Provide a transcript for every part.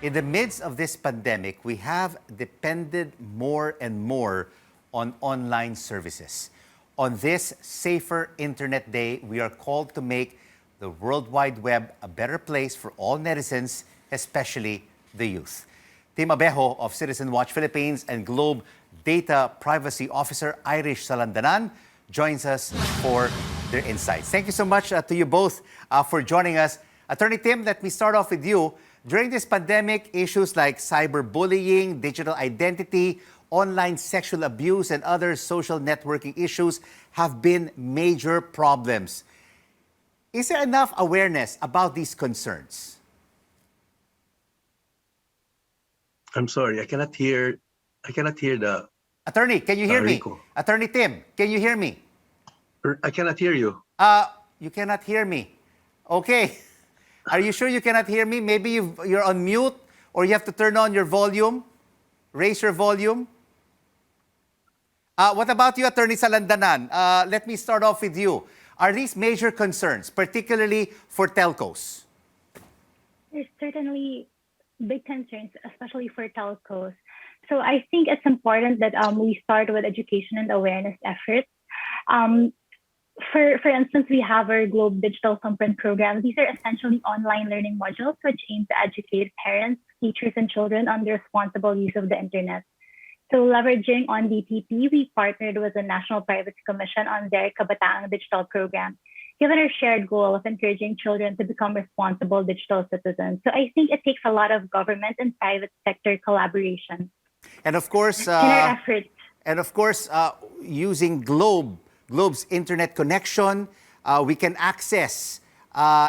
In the midst of this pandemic, we have depended more and more on online services. On this Safer Internet Day, we are called to make the World Wide Web a better place for all netizens, especially the youth. Team Abejo of CitizenWatch Philippines and Globe Data Privacy Officer Irish Salandanan joins us for their insights. Thank you so much to you both for joining us. Attorney Tim, let me start off with you. During this pandemic, issues like cyberbullying, digital identity, online sexual abuse, and other social networking issues have been major problems. Is there enough awareness about these concerns? I'm sorry, I cannot hear the Attorney, can you hear me? Rico. Attorney Tim, can you hear me? I cannot hear you. You cannot hear me. Okay. Are you sure you cannot hear me? Maybe you're on mute or you have to turn on your volume. Raise your volume. What about you, Attorney Salandanan? Let me start off with you. Are these major concerns, particularly for telcos? There's certainly big concerns, especially for telcos. So I think it's important that we start with education and awareness efforts. For instance, we have our Globe Digital Thumbprint program. These are essentially online learning modules which aim to educate parents, teachers, and children on the responsible use of the internet. So leveraging on DTP, we partnered with the National Privacy Commission on their Kabataang Digital program, given our shared goal of encouraging children to become responsible digital citizens. So I think it takes a lot of government and private sector collaboration. And of course, in our efforts. Using Globe's internet connection, we can access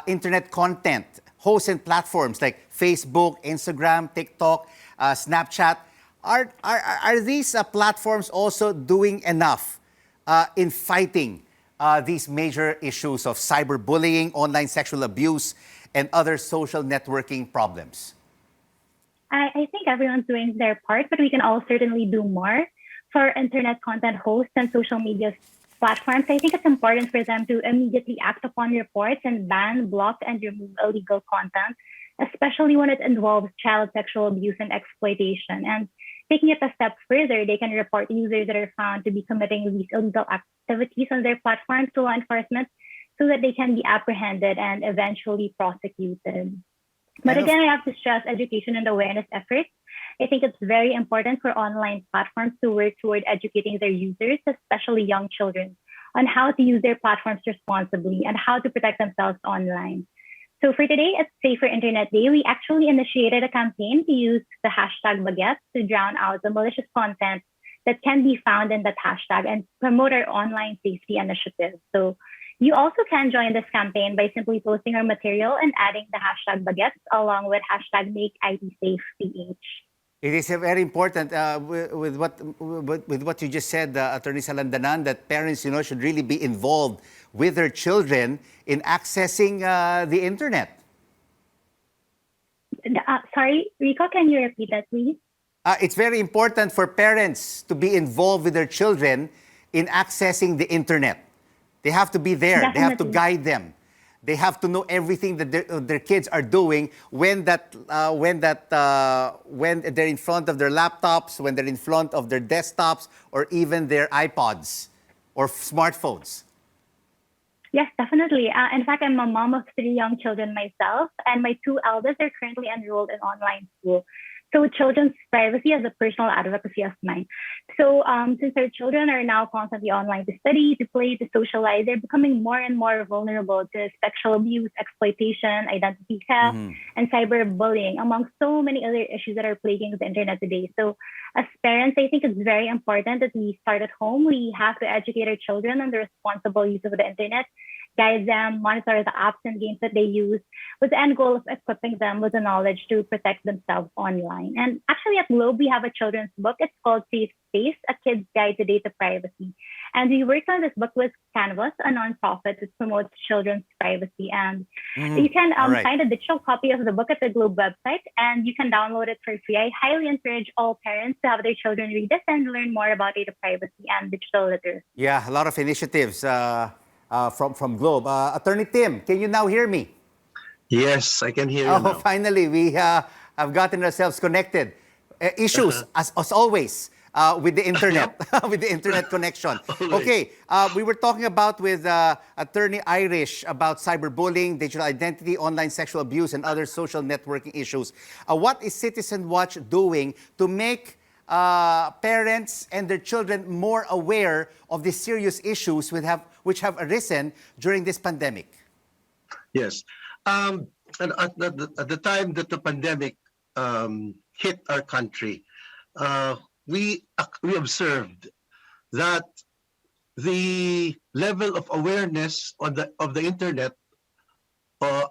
internet content, hosts and platforms like Facebook, Instagram, TikTok, Snapchat. Are these platforms also doing enough in fighting these major issues of cyberbullying, online sexual abuse, and other social networking problems? I think everyone's doing their part, but we can all certainly do more. For internet content hosts and social media platforms, I think it's important for them to immediately act upon reports and ban, block, and remove illegal content, especially when it involves child sexual abuse and exploitation. And taking it a step further, they can report users that are found to be committing these illegal activities on their platforms to law enforcement so that they can be apprehended and eventually prosecuted. But again, I have to stress education and awareness efforts. I think it's very important for online platforms to work toward educating their users, especially young children, on how to use their platforms responsibly and how to protect themselves online. So for today, it's Safer Internet Day. We actually initiated a campaign to use the hashtag baguette to drown out the malicious content that can be found in that hashtag and promote our online safety initiative. So you also can join this campaign by simply posting our material and adding the hashtag baguette along with hashtag MakeITSafePH. It is very important with what you just said, Attorney Salandanan, that parents, should really be involved with their children in accessing the internet. Sorry, Rico, can you repeat that, please? It's very important for parents to be involved with their children in accessing the internet. They have to be there. Definitely. They have to guide them. They have to know everything that their kids are doing when they're in front of their laptops, when they're in front of their desktops, or even their iPods or smartphones. Yes, definitely. In fact, I'm a mom of 3 young children myself, and my 2 eldest are currently enrolled in online school. So children's privacy is a personal advocacy of mine. So since our children are now constantly online to study, to play, to socialize, they're becoming more and more vulnerable to sexual abuse, exploitation, identity theft, and cyberbullying, among so many other issues that are plaguing the internet today. So as parents, I think it's very important that we start at home. We have to educate our children on the responsible use of the internet, guide them, monitor the apps and games that they use, with the end goal of equipping them with the knowledge to protect themselves online. And actually at Globe, we have a children's book. It's called Safe Space, A Kid's Guide to Data Privacy. And we worked on this book with Canvas, a nonprofit that promotes children's privacy. And you can find a digital copy of the book at the Globe website, and you can download it for free. I highly encourage all parents to have their children read this and learn more about data privacy and digital literacy. Yeah, a lot of initiatives from Globe. Attorney Tim, can you now hear me? Yes, I can hear you now. Finally, we have gotten ourselves connected. Issues, as always, with the internet, with the internet connection. Always. Okay, we were talking about with Attorney Irish about cyberbullying, digital identity, online sexual abuse, and other social networking issues. What is CitizenWatch doing to make parents and their children more aware of the serious issues which have arisen during this pandemic? Yes. And at the time that the pandemic hit our country, we observed that the level of awareness of the internet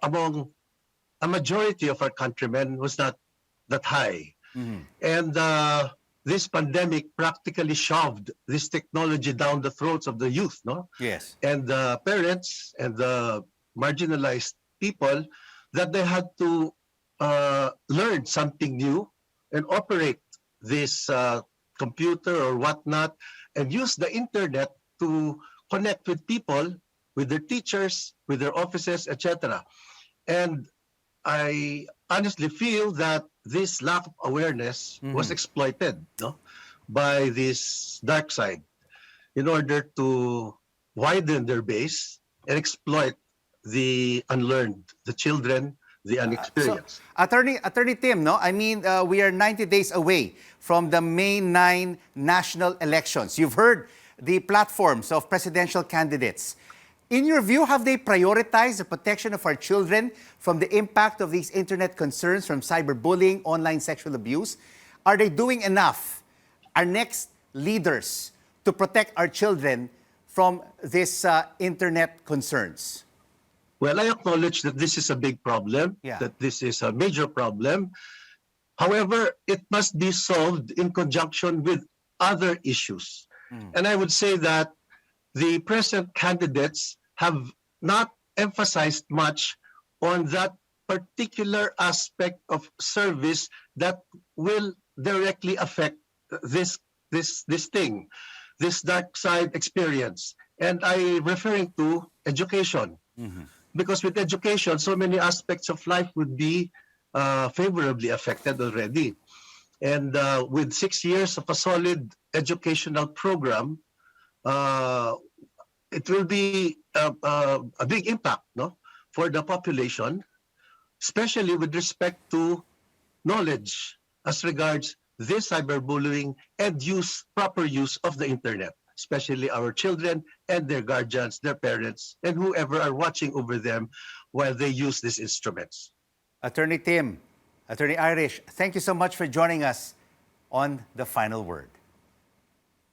among a majority of our countrymen was not that high. And this pandemic practically shoved this technology down the throats of the youth, no? Yes. And the parents and the marginalized people, that they had to learn something new and operate this computer or whatnot and use the internet to connect with people, with their teachers, with their offices, etc. And I honestly feel that this lack of awareness was exploited, no, by this dark side in order to widen their base and exploit the unlearned, the children, the inexperienced. Attorney Tim, no? I mean, we are 90 days away from the May 9 national elections. You've heard the platforms of presidential candidates. In your view, have they prioritized the protection of our children from the impact of these internet concerns from cyberbullying, online sexual abuse? Are they doing enough, our next leaders, to protect our children from this internet concerns? Well, I acknowledge that this is a big problem, that this is a major problem. However, it must be solved in conjunction with other issues. And I would say that the present candidates have not emphasized much on that particular aspect of service that will directly affect this thing, this dark side experience. And I'm referring to education. Because with education, so many aspects of life would be favorably affected already. And with 6 years of a solid educational program, it will be a big impact, no, for the population, especially with respect to knowledge as regards this cyberbullying and proper use of the internet, especially our children and their guardians, their parents, and whoever are watching over them while they use these instruments. Attorney Tim, Attorney Irish, thank you so much for joining us on The Final Word.